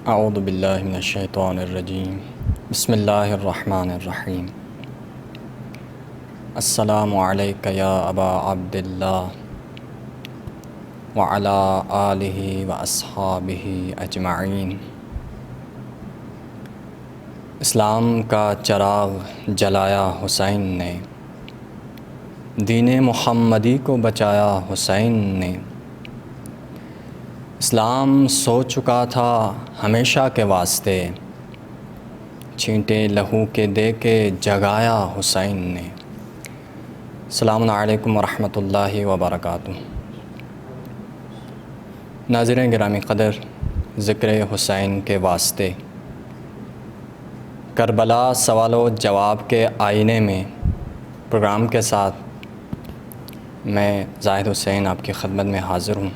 اعوذ باللہ من الشیطان الرجیم بسم اللہ الرحمن الرحیم السلام علیک یا ابا عبداللہ وعلی آلہ واصحابہ اجمعین۔ اسلام کا چراغ جلایا حسین نے، دین محمدی کو بچایا حسین نے۔ اسلام سو چکا تھا ہمیشہ کے واسطے، چھینٹے لہو کے دے کے جگایا حسین نے۔ السلام علیکم ورحمۃ اللہ وبرکاتہ۔ ناظرین گرامی قدر، ذکر حسین کے واسطے کربلا سوال و جواب کے آئینے میں پروگرام کے ساتھ میں زاہد حسین آپ کی خدمت میں حاضر ہوں۔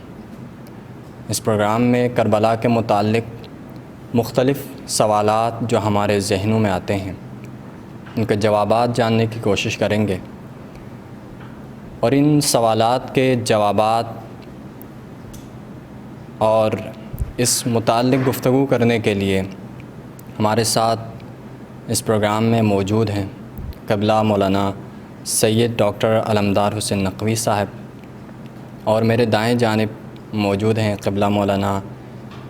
اس پروگرام میں کربلا کے متعلق مختلف سوالات جو ہمارے ذہنوں میں آتے ہیں ان کے جوابات جاننے کی کوشش کریں گے، اور ان سوالات کے جوابات اور اس متعلق گفتگو کرنے کے لیے ہمارے ساتھ اس پروگرام میں موجود ہیں قبلہ مولانا سید ڈاکٹر علمدار حسین نقوی صاحب، اور میرے دائیں جانب موجود ہیں قبلہ مولانا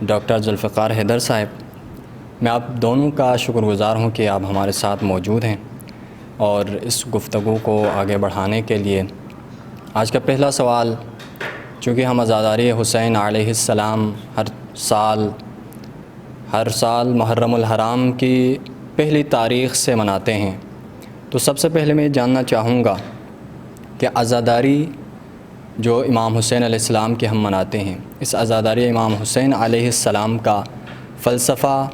ڈاکٹر ذوالفقار حیدر صاحب۔ میں آپ دونوں کا شکر گزار ہوں کہ آپ ہمارے ساتھ موجود ہیں، اور اس گفتگو کو آگے بڑھانے کے لیے آج کا پہلا سوال، چونکہ ہم عزاداری حسین علیہ السلام ہر سال محرم الحرام کی پہلی تاریخ سے مناتے ہیں، تو سب سے پہلے میں جاننا چاہوں گا کہ عزاداری جو امام حسین علیہ السلام کی ہم مناتے ہیں، اس عزاداری امام حسین علیہ السلام کا فلسفہ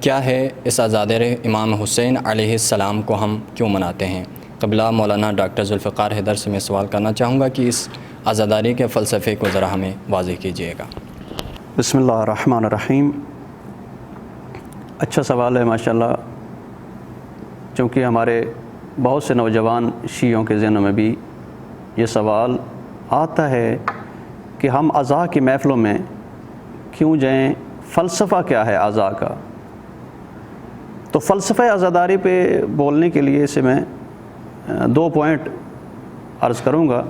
کیا ہے؟ اس عزاداری امام حسین علیہ السلام کو ہم کیوں مناتے ہیں؟ قبلہ مولانا ڈاکٹر ذوالفقار حیدر سے میں سوال کرنا چاہوں گا کہ اس عزاداری کے فلسفے کو ذرا ہمیں واضح کیجیے گا۔ بسم اللہ الرحمن الرحیم۔ اچھا سوال ہے ماشاءاللہ، چونکہ ہمارے بہت سے نوجوان شیعوں کے ذہنوں میں بھی یہ سوال آتا ہے کہ ہم عزا کی محفلوں میں کیوں جائیں، فلسفہ کیا ہے عزا کا؟ تو فلسفہ عزاداری پہ بولنے کے لیے اسے میں 2 پوائنٹ عرض کروں گا۔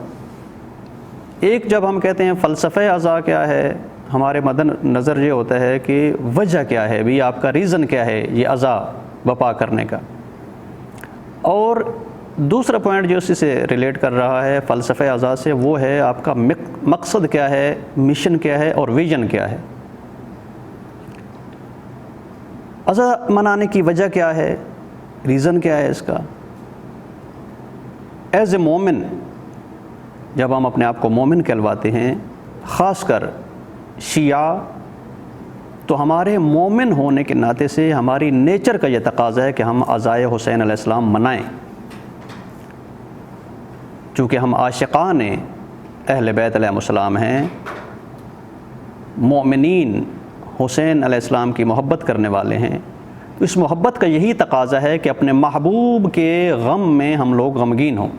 ایک، جب ہم کہتے ہیں فلسفہ عزا کیا ہے، ہمارے مد نظر یہ ہوتا ہے کہ وجہ کیا ہے بھی، آپ کا ریزن کیا ہے یہ عزا بپا کرنے کا۔ اور دوسرا پوائنٹ جو اسی سے ریلیٹ کر رہا ہے فلسفہ عزا سے، وہ ہے آپ کا مقصد کیا ہے، مشن کیا ہے اور ویژن کیا ہے۔ عزا منانے کی وجہ کیا ہے، ریزن کیا ہے اس کا۔ ایز اے مومن، جب ہم اپنے آپ کو مومن کہلواتے ہیں، خاص کر شیعہ، تو ہمارے مومن ہونے کے ناطے سے ہماری نیچر کا یہ تقاضا ہے کہ ہم عزائے حسین علیہ السلام منائیں، چونکہ ہم عاشقان اہل بیت علیہ السلام ہیں، مومنین حسین علیہ السلام کی محبت کرنے والے ہیں۔ اس محبت کا یہی تقاضا ہے کہ اپنے محبوب کے غم میں ہم لوگ غمگین ہوں۔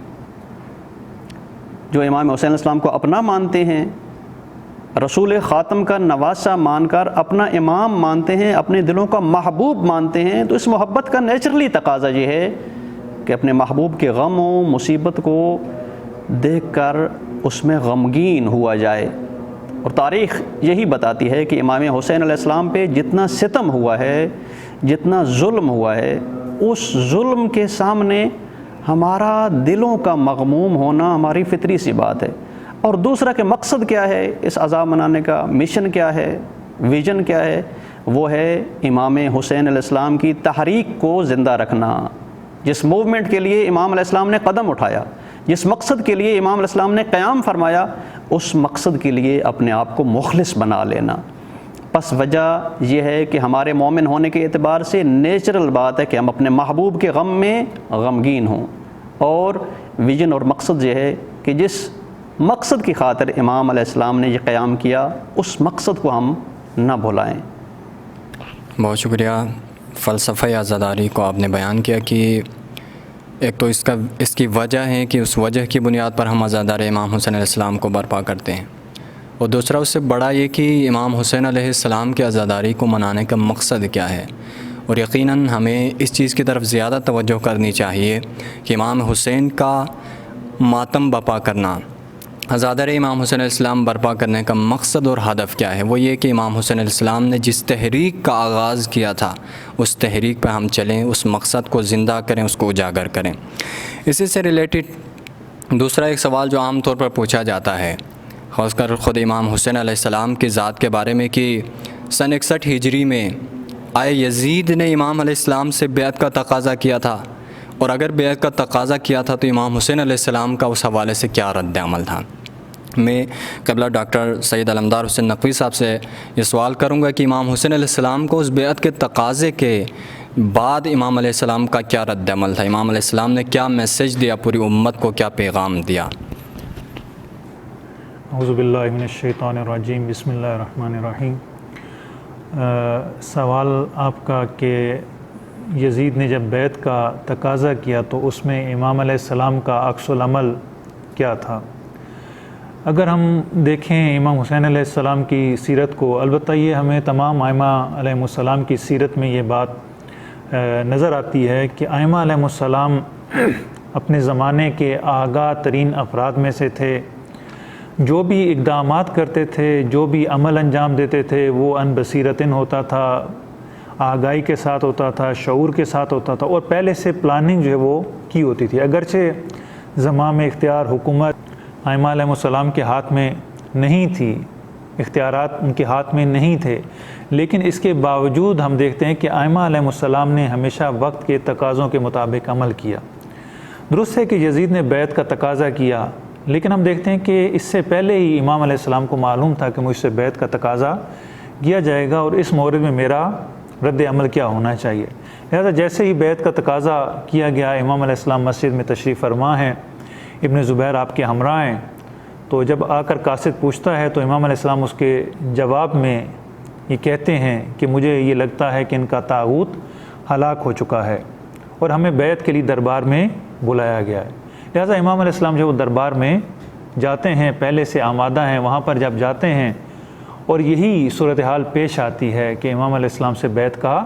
جو امام حسین علیہ السلام کو اپنا مانتے ہیں، رسول خاتم کا نواسہ مان کر اپنا امام مانتے ہیں، اپنے دلوں کا محبوب مانتے ہیں، تو اس محبت کا نیچرلی تقاضا یہ ہے کہ اپنے محبوب کے غم و مصیبت کو دیکھ کر اس میں غمگین ہوا جائے۔ اور تاریخ یہی بتاتی ہے کہ امام حسین علیہ السلام پہ جتنا ستم ہوا ہے، جتنا ظلم ہوا ہے، اس ظلم کے سامنے ہمارا دلوں کا مغموم ہونا ہماری فطری سی بات ہے۔ اور دوسرا کہ مقصد کیا ہے اس عزا منانے کا، مشن کیا ہے، ویژن کیا ہے، وہ ہے امام حسین علیہ السلام کی تحریک کو زندہ رکھنا۔ جس موومنٹ کے لیے امام علیہ السلام نے قدم اٹھایا، جس مقصد کے لیے امام علیہ السلام نے قیام فرمایا، اس مقصد کے لیے اپنے آپ کو مخلص بنا لینا۔ پس وجہ یہ ہے کہ ہمارے مومن ہونے کے اعتبار سے نیچرل بات ہے کہ ہم اپنے محبوب کے غم میں غمگین ہوں، اور ویژن اور مقصد یہ ہے کہ جس مقصد کی خاطر امام علیہ السلام نے یہ قیام کیا، اس مقصد کو ہم نہ بھلائیں۔ بہت شکریہ۔ فلسفہ عزاداری کو آپ نے بیان کیا کہ ایک تو اس کی وجہ ہے کہ اس وجہ کی بنیاد پر ہم عزادار امام حسین علیہ السلام کو برپا کرتے ہیں، اور دوسرا اس سے بڑا یہ کہ امام حسین علیہ السلام کی عزاداری کو منانے کا مقصد کیا ہے، اور یقیناً ہمیں اس چیز کی طرف زیادہ توجہ کرنی چاہیے کہ امام حسین کا ماتم برپا کرنا، عزاداری امام حسین علیہ السلام برپا کرنے کا مقصد اور ہدف کیا ہے۔ وہ یہ کہ امام حسین علیہ السلام نے جس تحریک کا آغاز کیا تھا اس تحریک پہ ہم چلیں، اس مقصد کو زندہ کریں، اس کو اجاگر کریں۔ اسی سے ریلیٹڈ دوسرا ایک سوال جو عام طور پر پوچھا جاتا ہے، خاص کر خود امام حسین علیہ السلام کی ذات کے بارے میں، کہ سن 61 ہجری میں آئے یزید نے امام علیہ السلام سے بیعت کا تقاضا کیا تھا، اور اگر بیعت کا تقاضا کیا تھا تو امام حسین علیہ السلام کا اس حوالے سے کیا رد عمل تھا؟ میں قبلہ ڈاکٹر سید علمدار حسین نقوی صاحب سے یہ سوال کروں گا کہ امام حسین علیہ السلام کو اس بیعت کے تقاضے کے بعد امام علیہ السلام کا کیا رد عمل تھا؟ امام علیہ السلام نے کیا میسیج دیا پوری امت کو، کیا پیغام دیا؟ اعوذ باللہ من الشیطان الرجیم، بسم اللہ الرحمن الرحیم۔ سوال آپ کا کہ یزید نے جب بیعت کا تقاضا کیا تو اس میں امام علیہ السلام کا عکس العمل کیا تھا؟ اگر ہم دیکھیں امام حسین علیہ السلام کی سیرت کو، البتہ یہ ہمیں تمام ائمہ علیہ السلام کی سیرت میں یہ بات نظر آتی ہے کہ ائمہ علیہ السلام اپنے زمانے کے آگاہ ترین افراد میں سے تھے۔ جو بھی اقدامات کرتے تھے، جو بھی عمل انجام دیتے تھے، وہ عن بصیرتن ہوتا تھا، آگاہی کے ساتھ ہوتا تھا، شعور کے ساتھ ہوتا تھا، اور پہلے سے پلاننگ جو ہے وہ کی ہوتی تھی۔ اگرچہ زمام اختیار حکومت ائمہ علیہ السلام کے ہاتھ میں نہیں تھی، اختیارات ان کے ہاتھ میں نہیں تھے، لیکن اس کے باوجود ہم دیکھتے ہیں کہ ائمہ علیہ السلام نے ہمیشہ وقت کے تقاضوں کے مطابق عمل کیا۔ درست ہے کہ یزید نے بیعت کا تقاضا کیا، لیکن ہم دیکھتے ہیں کہ اس سے پہلے ہی امام علیہ السلام کو معلوم تھا کہ مجھ سے بیعت کا تقاضا کیا جائے گا اور اس مورد میں میرا رد عمل کیا ہونا چاہیے۔ لہذا جیسے ہی بیعت کا تقاضا کیا گیا، امام علیہ السلام مسجد میں تشریف فرما ہیں، ابن زبیر آپ کے ہمراہ ہیں، تو جب آ کر قاصد پوچھتا ہے تو امام علیہ السلام اس کے جواب میں یہ کہتے ہیں کہ مجھے یہ لگتا ہے کہ ان کا طاغوت ہلاک ہو چکا ہے اور ہمیں بیعت کے لیے دربار میں بلایا گیا ہے۔ لہٰذا امام علیہ السلام جو دربار میں جاتے ہیں، پہلے سے آمادہ ہیں، وہاں پر جب جاتے ہیں اور یہی صورتحال پیش آتی ہے کہ امام علیہ السلام سے بیعت کا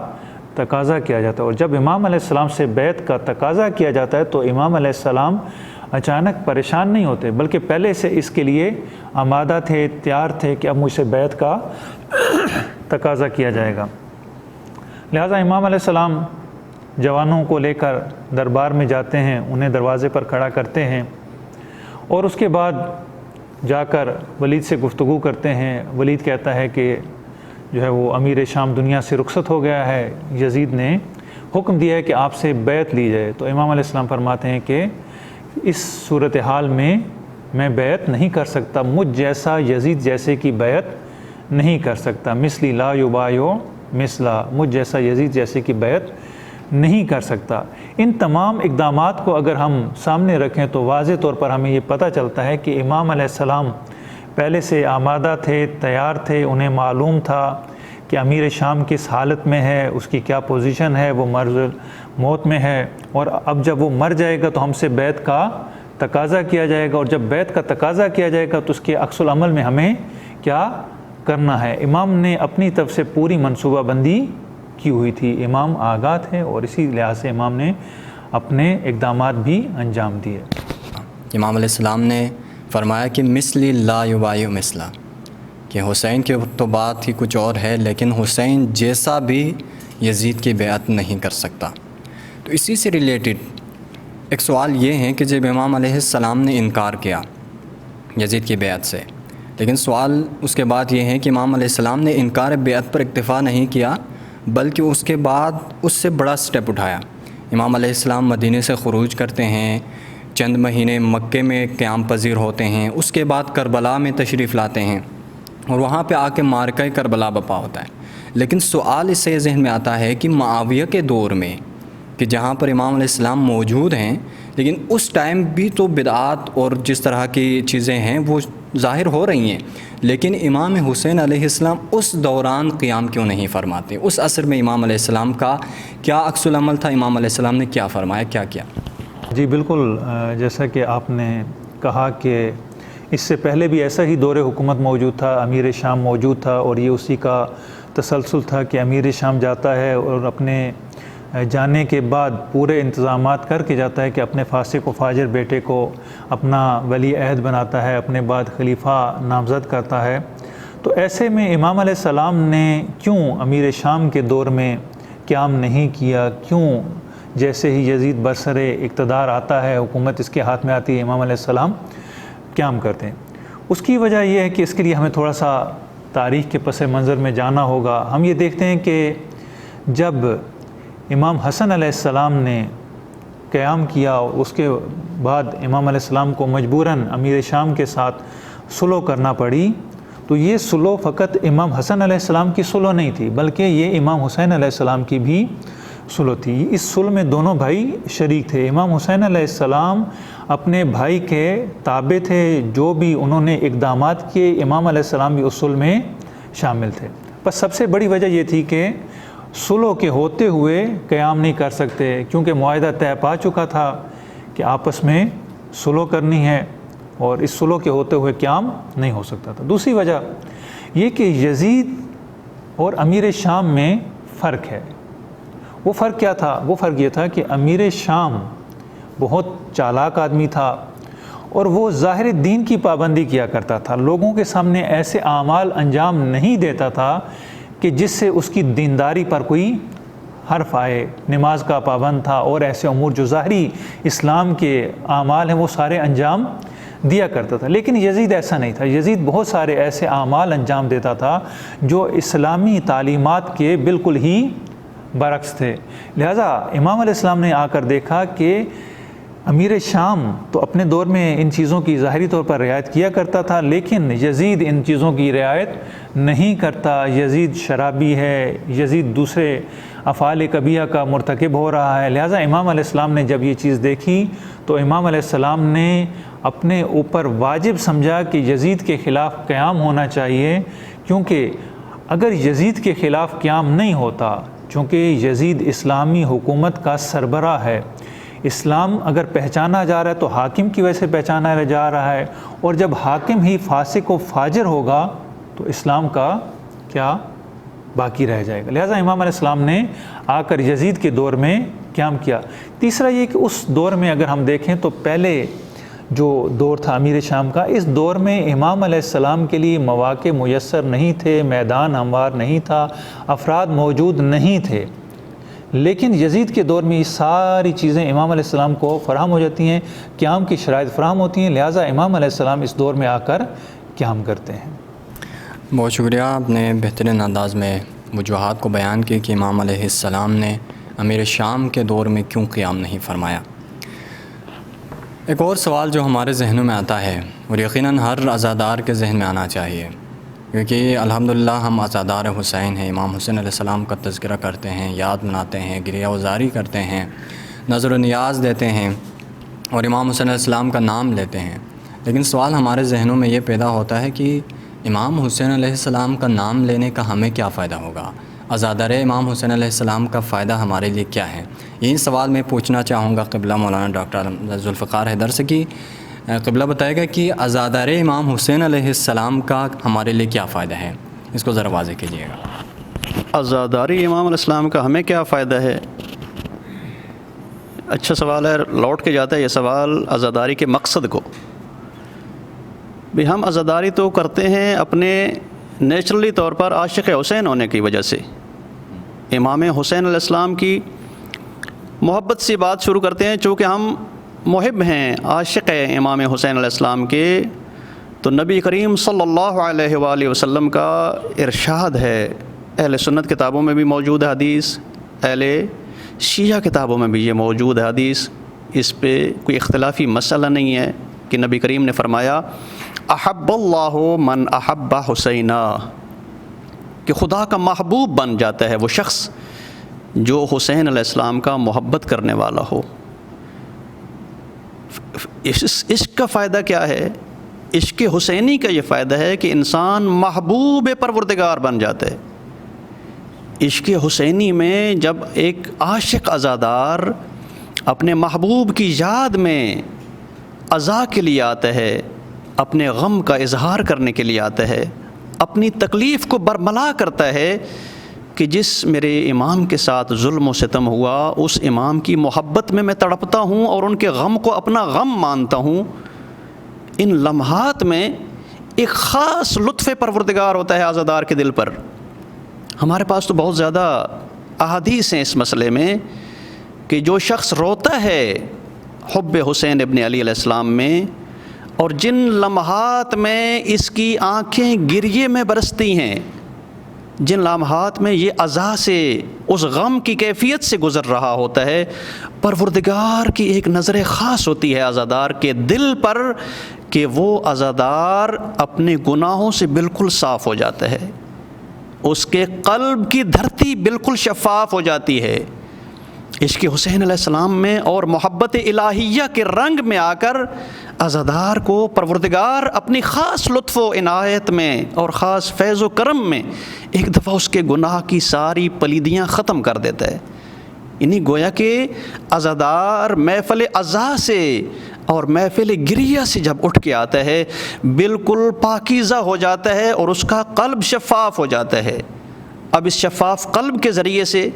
تقاضا کیا جاتا ہے، اور جب امام علیہ السلام سے بیعت کا تقاضا کیا جاتا ہے تو امام علیہ السلام اچانک پریشان نہیں ہوتے، بلکہ پہلے سے اس کے لیے آمادہ تھے، تیار تھے کہ اب مجھ سے بیعت کا تقاضا کیا جائے گا۔ لہٰذا امام علیہ السلام جوانوں کو لے کر دربار میں جاتے ہیں، انہیں دروازے پر کھڑا کرتے ہیں، اور اس کے بعد جا کر ولید سے گفتگو کرتے ہیں۔ ولید کہتا ہے کہ جو ہے وہ امیر شام دنیا سے رخصت ہو گیا ہے، یزید نے حکم دیا ہے کہ آپ سے بیعت لی جائے۔ تو امام علیہ السلام فرماتے ہیں کہ اس صورتحال میں بیعت نہیں کر سکتا، مجھ جیسا یزید جیسے کی بیعت نہیں کر سکتا، مثلی لا یبایع مثلا، مجھ جیسا یزید جیسے کی بیعت نہیں کر سکتا۔ ان تمام اقدامات کو اگر ہم سامنے رکھیں تو واضح طور پر ہمیں یہ پتہ چلتا ہے کہ امام علیہ السلام پہلے سے آمادہ تھے، تیار تھے، انہیں معلوم تھا کہ امیر شام کس حالت میں ہے، اس کی کیا پوزیشن ہے، وہ مرض موت میں ہے، اور اب جب وہ مر جائے گا تو ہم سے بیعت کا تقاضا کیا جائے گا، اور جب بیعت کا تقاضا کیا جائے گا تو اس کے عکس العمل میں ہمیں کیا کرنا ہے۔ امام نے اپنی طرف سے پوری منصوبہ بندی کی ہوئی تھی، امام آگاہ تھے، اور اسی لحاظ سے امام نے اپنے اقدامات بھی انجام دیے۔ امام علیہ السلام نے فرمایا کہ مثلی لا یبایع مثلا، کہ حسین کی تو بات ہی کچھ اور ہے، لیکن حسین جیسا بھی یزید کی بیعت نہیں کر سکتا۔ تو اسی سے ریلیٹڈ ایک سوال یہ ہے کہ جب امام علیہ السلام نے انکار کیا یزید کی بیعت سے، لیکن سوال اس کے بعد یہ ہے کہ امام علیہ السلام نے انکار بیعت پر اکتفا نہیں کیا، بلکہ اس کے بعد اس سے بڑا سٹیپ اٹھایا۔ امام علیہ السلام مدینے سے خروج کرتے ہیں، چند مہینے مکے میں قیام پذیر ہوتے ہیں، اس کے بعد کربلا میں تشریف لاتے ہیں، اور وہاں پہ آ کے معرکہ کربلا بپا ہوتا ہے۔ لیکن سوال اس سے ذہن میں آتا ہے کہ معاویہ کے دور میں، کہ جہاں پر امام علیہ السلام موجود ہیں، لیکن اس ٹائم بھی تو بدعات اور جس طرح کی چیزیں ہیں وہ ظاہر ہو رہی ہیں، لیکن امام حسین علیہ السلام اس دوران قیام کیوں نہیں فرماتے؟ اس عصر میں امام علیہ السلام کا کیا عکس العمل تھا؟ امام علیہ السلام نے کیا فرمایا، کیا کیا؟ جی بالکل، جیسا کہ آپ نے کہا کہ اس سے پہلے بھی ایسا ہی دور حکومت موجود تھا، امیر شام موجود تھا، اور یہ اسی کا تسلسل تھا کہ امیر شام جاتا ہے اور اپنے جانے کے بعد پورے انتظامات کر کے جاتا ہے کہ اپنے فاسق و فاجر بیٹے کو اپنا ولی عہد بناتا ہے، اپنے بعد خلیفہ نامزد کرتا ہے۔ تو ایسے میں امام علیہ السلام نے کیوں امیر شام کے دور میں قیام نہیں کیا؟ کیوں جیسے ہی یزید برسر اقتدار آتا ہے، حکومت اس کے ہاتھ میں آتی ہے، امام علیہ السلام قیام کرتے ہیں؟ اس کی وجہ یہ ہے کہ اس کے لیے ہمیں تھوڑا سا تاریخ کے پس منظر میں جانا ہوگا۔ ہم یہ دیکھتے ہیں کہ جب امام حسن علیہ السلام نے قیام کیا، اس کے بعد امام علیہ السلام کو مجبوراً امیر شام کے ساتھ صلح کرنا پڑی، تو یہ صلح فقط امام حسن علیہ السلام کی صلح نہیں تھی، بلکہ یہ امام حسین علیہ السلام کی بھی صلح تھی۔ اس صلح میں دونوں بھائی شریک تھے۔ امام حسین علیہ السلام اپنے بھائی کے تابع تھے، جو بھی انہوں نے اقدامات کیے امام علیہ السلام بھی اس صلح میں شامل تھے۔ بس سب سے بڑی وجہ یہ تھی کہ صلح کے ہوتے ہوئے قیام نہیں کر سکتے، کیونکہ معاہدہ طے پا چکا تھا کہ آپس میں صلح کرنی ہے، اور اس صلح کے ہوتے ہوئے قیام نہیں ہو سکتا تھا۔ دوسری وجہ یہ کہ یزید اور امیر شام میں فرق ہے۔ وہ فرق کیا تھا؟ وہ فرق یہ تھا کہ امیر شام بہت چالاک آدمی تھا، اور وہ ظاہر دین کی پابندی کیا کرتا تھا، لوگوں کے سامنے ایسے اعمال انجام نہیں دیتا تھا کہ جس سے اس کی دینداری پر کوئی حرف آئے۔ نماز کا پابند تھا، اور ایسے امور جو ظاہری اسلام کے اعمال ہیں وہ سارے انجام دیا کرتا تھا۔ لیکن یزید ایسا نہیں تھا۔ یزید بہت سارے ایسے اعمال انجام دیتا تھا جو اسلامی تعلیمات کے بالکل ہی برعکس تھے۔ لہٰذا امام علیہ السلام نے آ کر دیکھا کہ امیر شام تو اپنے دور میں ان چیزوں کی ظاہری طور پر رعایت کیا کرتا تھا، لیکن یزید ان چیزوں کی رعایت نہیں کرتا۔ یزید شرابی ہے، یزید دوسرے افعال کبیہ کا مرتکب ہو رہا ہے۔ لہٰذا امام علیہ السلام نے جب یہ چیز دیکھی تو امام علیہ السلام نے اپنے اوپر واجب سمجھا کہ یزید کے خلاف قیام ہونا چاہیے، کیونکہ اگر یزید کے خلاف قیام نہیں ہوتا، چونکہ یزید اسلامی حکومت کا سربراہ ہے، اسلام اگر پہچانا جا رہا ہے تو حاکم کی وجہ سے پہچانا جا رہا ہے، اور جب حاکم ہی فاسق و فاجر ہوگا تو اسلام کا کیا باقی رہ جائے گا۔ لہٰذا امام علیہ السلام نے آ کر یزید کے دور میں قیام کیا۔ تیسرا یہ کہ اس دور میں اگر ہم دیکھیں تو پہلے جو دور تھا امیر شام کا، اس دور میں امام علیہ السلام کے لیے مواقع میسر نہیں تھے، میدان ہموار نہیں تھا، افراد موجود نہیں تھے۔ لیکن یزید کے دور میں یہ ساری چیزیں امام علیہ السلام کو فراہم ہو جاتی ہیں، قیام کی شرائط فراہم ہوتی ہیں، لہٰذا امام علیہ السلام اس دور میں آ کر قیام کرتے ہیں۔ بہت شکریہ، آپ نے بہترین انداز میں وجوہات کو بیان کی کہ امام علیہ السلام نے امیر شام کے دور میں کیوں قیام نہیں فرمایا۔ ایک اور سوال جو ہمارے ذہنوں میں آتا ہے، اور یقیناً ہر عزادار کے ذہن میں آنا چاہیے، کیونکہ الحمدللہ ہم عزادار حسین ہیں، امام حسین علیہ السلام کا تذکرہ کرتے ہیں، یاد مناتے ہیں، گریہ وزاری کرتے ہیں، نظر و نیاز دیتے ہیں، اور امام حسین علیہ السلام کا نام لیتے ہیں۔ لیکن سوال ہمارے ذہنوں میں یہ پیدا ہوتا ہے کہ امام حسین علیہ السلام کا نام لینے کا ہمیں کیا فائدہ ہوگا؟ عزادار امام حسین علیہ السلام کا فائدہ ہمارے لیے کیا ہے؟ یہی سوال میں پوچھنا چاہوں گا قبلہ مولانا ڈاکٹر ذوالفقار حیدر سے کہ قبلہ بتائے گا کہ عزادار امام حسین علیہ السلام کا ہمارے لیے کیا فائدہ ہے، اس کو ذرا واضح کیجیے گا۔ عزاداری امام علیہ السلام کا ہمیں کیا فائدہ ہے؟ اچھا سوال ہے، لوٹ کے جاتا ہے یہ سوال عزاداری کے مقصد کو۔ بھی ہم عزاداری تو کرتے ہیں اپنے نیچرلی طور پر عاشق حسین ہونے کی وجہ سے، امام حسین علیہ السلام کی محبت سے بات شروع کرتے ہیں، چونکہ ہم محب ہیں، عاشق امام حسین علیہ السلام کے، تو نبی کریم صلی اللہ علیہ وآلہ وسلم کا ارشاد ہے، اہل سنت کتابوں میں بھی موجود ہے حدیث، اہل شیعہ کتابوں میں بھی یہ موجود ہے حدیث، اس پہ کوئی اختلافی مسئلہ نہیں ہے کہ نبی کریم نے فرمایا احب اللہ من احب حسینہ، کہ خدا کا محبوب بن جاتا ہے وہ شخص جو حسین علیہ السلام کا محبت کرنے والا ہو۔ عشق کا فائدہ کیا ہے؟ عشق حسینی کا یہ فائدہ ہے کہ انسان محبوب پروردگار بن جاتا ہے۔ عشق حسینی میں جب ایک عاشق عزادار اپنے محبوب کی یاد میں عزا کے لیے آتا ہے، اپنے غم کا اظہار کرنے کے لیے آتا ہے، اپنی تکلیف کو برملا کرتا ہے کہ جس میرے امام کے ساتھ ظلم و ستم ہوا اس امام کی محبت میں تڑپتا ہوں اور ان کے غم کو اپنا غم مانتا ہوں۔ ان لمحات میں ایک خاص لطف پروردگار ہوتا ہے عزادار کے دل پر۔ ہمارے پاس تو بہت زیادہ احادیث ہیں اس مسئلے میں کہ جو شخص روتا ہے حب حسین ابن علی علیہ السلام میں، اور جن لمحات میں اس کی آنکھیں گریے میں برستی ہیں، جن لمحات میں یہ عزا سے اس غم کی کیفیت سے گزر رہا ہوتا ہے، پروردگار کی ایک نظر خاص ہوتی ہے عزادار کے دل پر کہ وہ عزادار اپنے گناہوں سے بالکل صاف ہو جاتا ہے، اس کے قلب کی دھرتی بالکل شفاف ہو جاتی ہے۔ عشق حسین علیہ السلام میں اور محبت الہیہ کے رنگ میں آ کر عزادار کو پروردگار اپنی خاص لطف و عنایت میں اور خاص فیض و کرم میں ایک دفعہ اس کے گناہ کی ساری پلیدیاں ختم کر دیتا ہے۔ یعنی گویا کہ عزادار محفل عزا سے اور محفل گریہ سے جب اٹھ کے آتا ہے بالکل پاکیزہ ہو جاتا ہے اور اس کا قلب شفاف ہو جاتا ہے۔ اب اس شفاف قلب کے ذریعے سے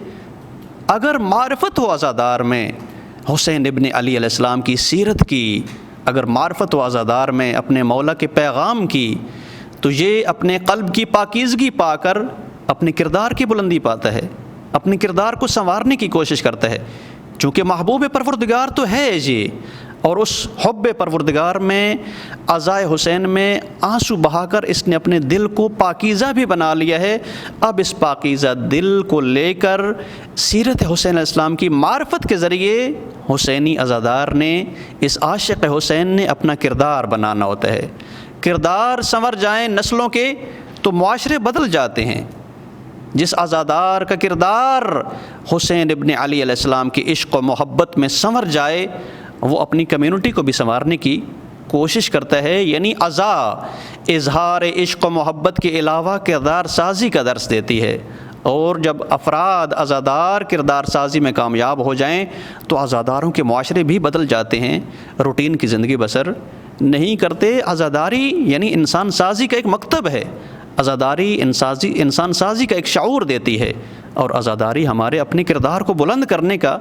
اگر معرفت ہو عزادار میں حسین ابن علی علیہ السلام کی سیرت کی، اگر معرفت ہو عزادار میں اپنے مولا کے پیغام کی، تو یہ اپنے قلب کی پاکیزگی پا کر اپنے کردار کی بلندی پاتا ہے، اپنے کردار کو سنوارنے کی کوشش کرتا ہے، چونکہ محبوب پروردگار تو ہے یہ، اور اس حب پروردگار میں عزائے حسین میں آنسو بہا کر اس نے اپنے دل کو پاکیزہ بھی بنا لیا ہے۔ اب اس پاکیزہ دل کو لے کر سیرت حسین علیہ السلام کی معرفت کے ذریعے حسینی عزادار نے، اس عاشق حسین نے اپنا کردار بنانا ہوتا ہے۔ کردار سنور جائیں نسلوں کے تو معاشرے بدل جاتے ہیں۔ جس عزادار کا کردار حسین ابن علی علیہ السلام کی عشق و محبت میں سنور جائے، وہ اپنی کمیونٹی کو بھی سنوارنے کی کوشش کرتا ہے۔ یعنی عزا اظہار عشق و محبت کے علاوہ کردار سازی کا درس دیتی ہے، اور جب افراد عزادار کردار سازی میں کامیاب ہو جائیں تو عزاداروں کے معاشرے بھی بدل جاتے ہیں، روٹین کی زندگی بسر نہیں کرتے۔ عزاداری یعنی انسان سازی کا ایک مکتب ہے، عزاداری انسان سازی کا ایک شعور دیتی ہے، اور عزاداری ہمارے اپنے کردار کو بلند کرنے کا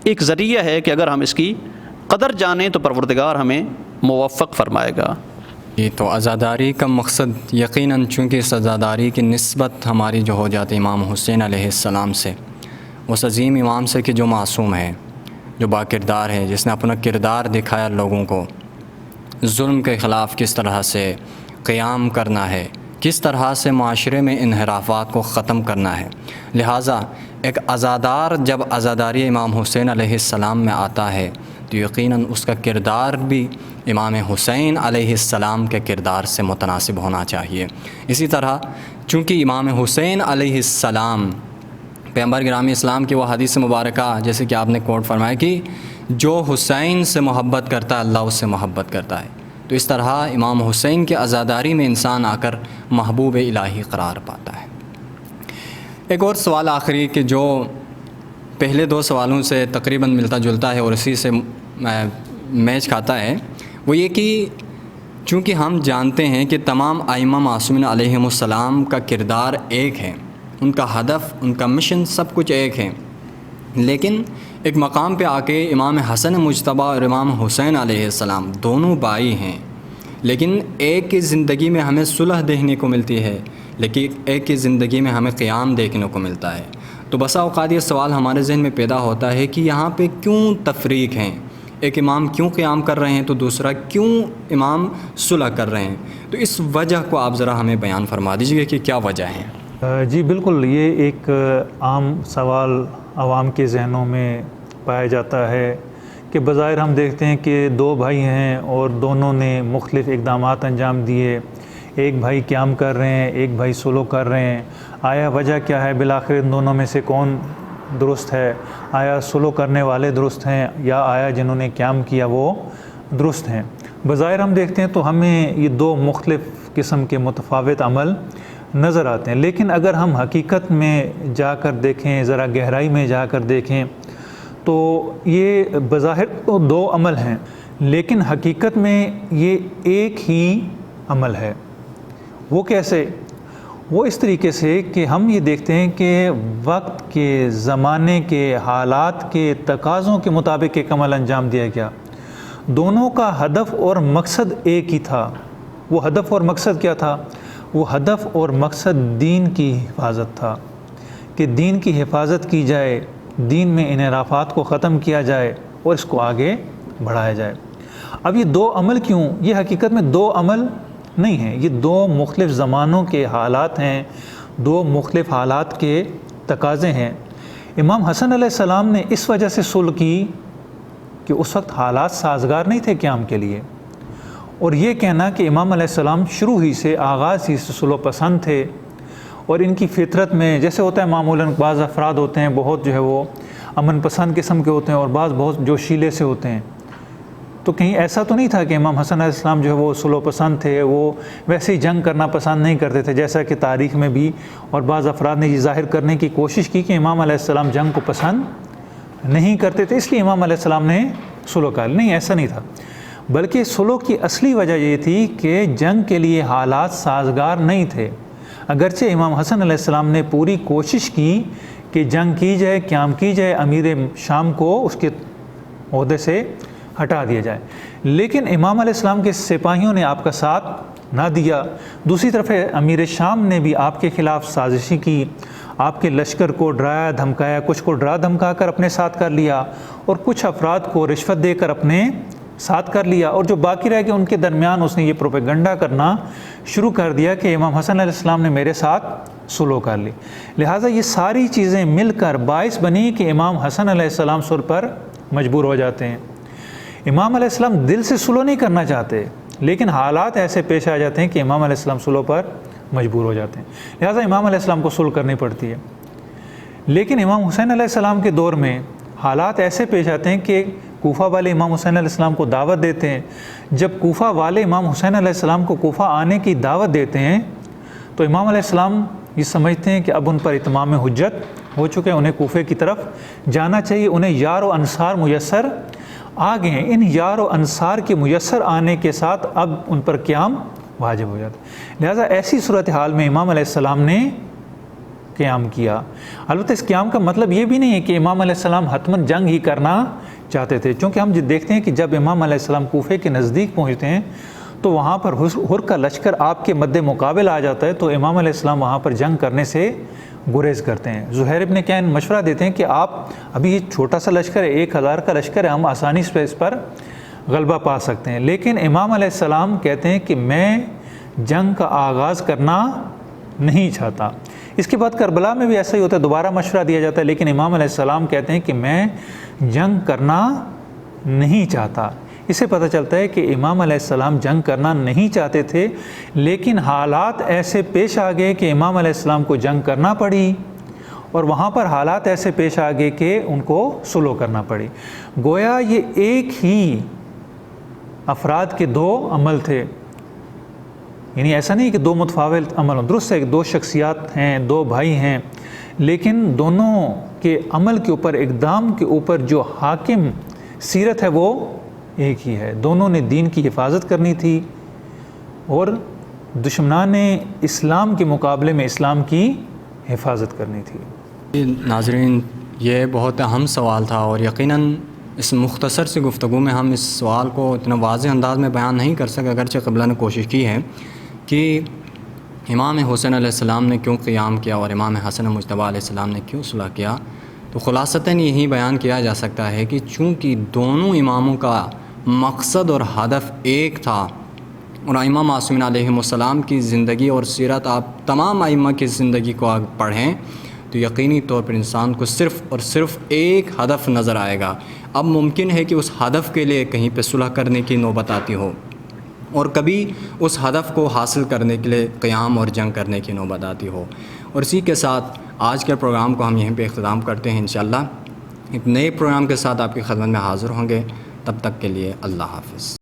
ایک ذریعہ ہے کہ اگر ہم اس کی قدر جانیں تو پروردگار ہمیں موفق فرمائے گا۔ یہ تو عزاداری کا مقصد یقیناً، چونکہ اس عزاداری کی نسبت ہماری جو ہو جاتی ہے امام حسین علیہ السلام سے، اس عظیم امام سے کہ جو معصوم ہے، جو با کردار ہے، جس نے اپنا کردار دکھایا لوگوں کو، ظلم کے خلاف کس طرح سے قیام کرنا ہے، کس طرح سے معاشرے میں انحرافات کو ختم کرنا ہے۔ لہٰذا ایک عزادار جب عزاداری امام حسین علیہ السلام میں آتا ہے تو یقیناً اس کا کردار بھی امام حسین علیہ السلام کے کردار سے متناسب ہونا چاہیے۔ اسی طرح چونکہ امام حسین علیہ السلام پیغمبر گرامی اسلام کی وہ حدیث مبارکہ جیسے کہ آپ نے کوٹ فرمایا کہ جو حسین سے محبت کرتا ہے اللہ اس سے محبت کرتا ہے، تو اس طرح امام حسین کی عزاداری میں انسان آ کر محبوب الہی قرار پاتا ہے۔ ایک اور سوال آخری کہ جو پہلے دو سوالوں سے تقریباً ملتا جلتا ہے اور اسی سے میچ کھاتا ہے، وہ یہ کہ چونکہ ہم جانتے ہیں کہ تمام ائمہ معصومین علیہم السلام کا کردار ایک ہے، ان کا ہدف، ان کا مشن سب کچھ ایک ہے، لیکن ایک مقام پہ آ کے امام حسن مجتبیٰ اور امام حسین علیہ السلام دونوں بھائی ہیں، لیکن ایک کی زندگی میں ہمیں صلح دیکھنے کو ملتی ہے، لیکن ایک کی زندگی میں ہمیں قیام دیکھنے کو ملتا ہے۔ تو بسا اوقات یہ سوال ہمارے ذہن میں پیدا ہوتا ہے کہ یہاں پہ کیوں تفریق ہیں، ایک امام کیوں قیام کر رہے ہیں تو دوسرا کیوں امام صلح کر رہے ہیں؟ تو اس وجہ کو آپ ذرا ہمیں بیان فرما دیجیے کہ کیا وجہ ہے۔ جی بالکل، یہ ایک عام سوال عوام کے ذہنوں میں پایا جاتا ہے کہ بظاہر ہم دیکھتے ہیں کہ دو بھائی ہیں اور دونوں نے مختلف اقدامات انجام دیے، ایک بھائی قیام کر رہے ہیں، ایک بھائی سلو کر رہے ہیں، آیا وجہ کیا ہے؟ بالآخر ان دونوں میں سے کون درست ہے؟ آیا سلو کرنے والے درست ہیں یا آیا جنہوں نے قیام کیا وہ درست ہیں؟ بظاہر ہم دیکھتے ہیں تو ہمیں یہ دو مختلف قسم کے متفاوت عمل نظر آتے ہیں، لیکن اگر ہم حقیقت میں جا کر دیکھیں، ذرا گہرائی میں جا کر دیکھیں تو یہ بظاہر تو دو عمل ہیں، لیکن حقیقت میں یہ ایک ہی عمل ہے۔ وہ کیسے؟ وہ اس طریقے سے کہ ہم یہ دیکھتے ہیں کہ وقت کے، زمانے کے، حالات کے تقاضوں کے مطابق ایک عمل انجام دیا گیا۔ دونوں کا ہدف اور مقصد ایک ہی تھا۔ وہ ہدف اور مقصد کیا تھا؟ وہ ہدف اور مقصد دین کی حفاظت تھا، کہ دین کی حفاظت کی جائے، دین میں انحرافات کو ختم کیا جائے اور اس کو آگے بڑھایا جائے۔ اب یہ دو عمل کیوں؟ یہ حقیقت میں دو عمل نہیں ہیں، یہ دو مختلف زمانوں کے حالات ہیں، دو مختلف حالات کے تقاضے ہیں۔ امام حسن علیہ السلام نے اس وجہ سے صلح کی کہ اس وقت حالات سازگار نہیں تھے قیام کے لیے، اور یہ کہنا کہ امام علیہ السلام شروع ہی سے، آغاز ہی سے صلح پسند تھے، اور ان کی فطرت میں جیسے ہوتا ہے معمولاً بعض افراد ہوتے ہیں بہت جو ہے وہ امن پسند قسم کے ہوتے ہیں، اور بعض بہت جوشیلے سے ہوتے ہیں، تو کہیں ایسا تو نہیں تھا کہ امام حسن علیہ السلام جو ہے وہ صلح پسند تھے، وہ ویسے ہی جنگ کرنا پسند نہیں کرتے تھے، جیسا کہ تاریخ میں بھی اور بعض افراد نے یہ ظاہر کرنے کی کوشش کی کہ امام علیہ السلام جنگ کو پسند نہیں کرتے تھے اس لیے امام علیہ السلام نے صلح کر لی۔ نہیں، ایسا نہیں تھا، بلکہ صلح کی اصلی وجہ یہ تھی کہ جنگ کے لیے حالات سازگار نہیں تھے۔ اگرچہ امام حسن علیہ السلام نے پوری کوشش کی کہ جنگ کی جائے، قیام کی جائے، امیر شام کو اس کے عہدے سے ہٹا دیا جائے، لیکن امام علیہ السلام کے سپاہیوں نے آپ کا ساتھ نہ دیا۔ دوسری طرف امیر شام نے بھی آپ کے خلاف سازشی کی، آپ کے لشکر کو ڈرایا دھمکایا، کچھ کو ڈرا دھمکا کر اپنے ساتھ کر لیا، اور کچھ افراد کو رشوت دے کر اپنے ساتھ کر لیا، اور جو باقی رہ گئے ان کے درمیان اس نے یہ پروپیگنڈا کرنا شروع کر دیا کہ امام حسن علیہ السلام نے میرے ساتھ صلح کر لی۔ لہٰذا یہ ساری چیزیں مل کر باعث بنی کہ امام حسن علیہ السلام صلح پر مجبور ہو جاتے ہیں۔ امام علیہ السلام دل سے صلح نہیں کرنا چاہتے، لیکن حالات ایسے پیش آ جاتے ہیں کہ امام علیہ السلام صلح پر مجبور ہو جاتے ہیں، لہٰذا امام علیہ السلام کو صلح کرنی پڑتی ہے۔ لیکن امام حسین علیہ السلام کے دور میں حالات ایسے پیش آتے ہیں کہ کوفہ والے امام حسین علیہ السلام کو دعوت دیتے ہیں۔ جب کوفہ والے امام حسین علیہ السلام کو کوفہ آنے کی دعوت دیتے ہیں تو امام علیہ السلام یہ سمجھتے ہیں کہ اب ان پر اتمام حجت ہو چکے ہیں، انہیں کوفے کی طرف جانا چاہیے، انہیں یار و انصار میسر آ گئے ہیں، ان یار و انصار کے میسر آنے کے ساتھ اب ان پر قیام واجب ہو جاتا ہے۔ لہٰذا ایسی صورتحال میں امام علیہ السلام نے قیام کیا۔ البتہ اس قیام کا مطلب یہ بھی نہیں ہے کہ امام علیہ السلام حتماً جنگ ہی کرنا چاہتے تھے، چونکہ ہم دیکھتے ہیں کہ جب امام علیہ السلام کوفے کے نزدیک پہنچتے ہیں تو وہاں پر ہر کا لشکر آپ کے مد مقابل آ جاتا ہے، تو امام علیہ السلام وہاں پر جنگ کرنے سے گریز کرتے ہیں۔ زہیر ابن کین مشورہ دیتے ہیں کہ آپ ابھی یہ چھوٹا سا لشکر ہے، 1000 کا لشکر ہے، ہم آسانی سے اس پر غلبہ پا سکتے ہیں، لیکن امام علیہ السلام کہتے ہیں کہ میں جنگ کا آغاز کرنا نہیں چاہتا۔ اس کے بعد کربلا میں بھی ایسا ہی ہوتا ہے، دوبارہ مشورہ دیا جاتا ہے، لیکن امام علیہ السلام کہتے ہیں کہ میں جنگ کرنا نہیں چاہتا۔ اس سے پتہ چلتا ہے کہ امام علیہ السلام جنگ کرنا نہیں چاہتے تھے، لیکن حالات ایسے پیش آ گئے کہ امام علیہ السلام کو جنگ کرنا پڑی، اور وہاں پر حالات ایسے پیش آ گئے کہ ان کو صلح کرنا پڑی۔ گویا یہ ایک ہی افراد کے دو عمل تھے، یعنی ایسا نہیں کہ دو متفاوت عمل ہوں، درست ہے کہ دو شخصیات ہیں، دو بھائی ہیں، لیکن دونوں کے عمل کے اوپر، اقدام کے اوپر جو حاکم سیرت ہے وہ ایک ہی ہے۔ دونوں نے دین کی حفاظت کرنی تھی اور دشمنان اسلام کے مقابلے میں اسلام کی حفاظت کرنی تھی۔ ناظرین، یہ بہت اہم سوال تھا، اور یقیناً اس مختصر سی گفتگو میں ہم اس سوال کو اتنا واضح انداز میں بیان نہیں کر سکے، اگرچہ قبلہ نے کوشش کی ہے کہ امام حسین علیہ السلام نے کیوں قیام کیا اور امام حسن مجتبیٰ علیہ السلام نے کیوں صلح کیا۔ تو خلاصتاً یہی بیان کیا جا سکتا ہے کہ چونکہ دونوں اماموں کا مقصد اور ہدف ایک تھا، اور ائمہ معصومین علیہم السلام کی زندگی اور سیرت آپ تمام ائمہ کی زندگی کو پڑھیں تو یقینی طور پر انسان کو صرف اور صرف ایک ہدف نظر آئے گا۔ اب ممکن ہے کہ اس ہدف کے لیے کہیں پہ صلح کرنے کی نوبت آتی ہو، اور کبھی اس ہدف کو حاصل کرنے کے لیے قیام اور جنگ کرنے کی نوبت آتی ہو۔ اور اسی کے ساتھ آج کے پروگرام کو ہم یہیں پہ اختتام کرتے ہیں۔ انشاءاللہ ایک نئے پروگرام کے ساتھ آپ کی خدمت میں حاضر ہوں گے، تب تک کے لیے اللہ حافظ۔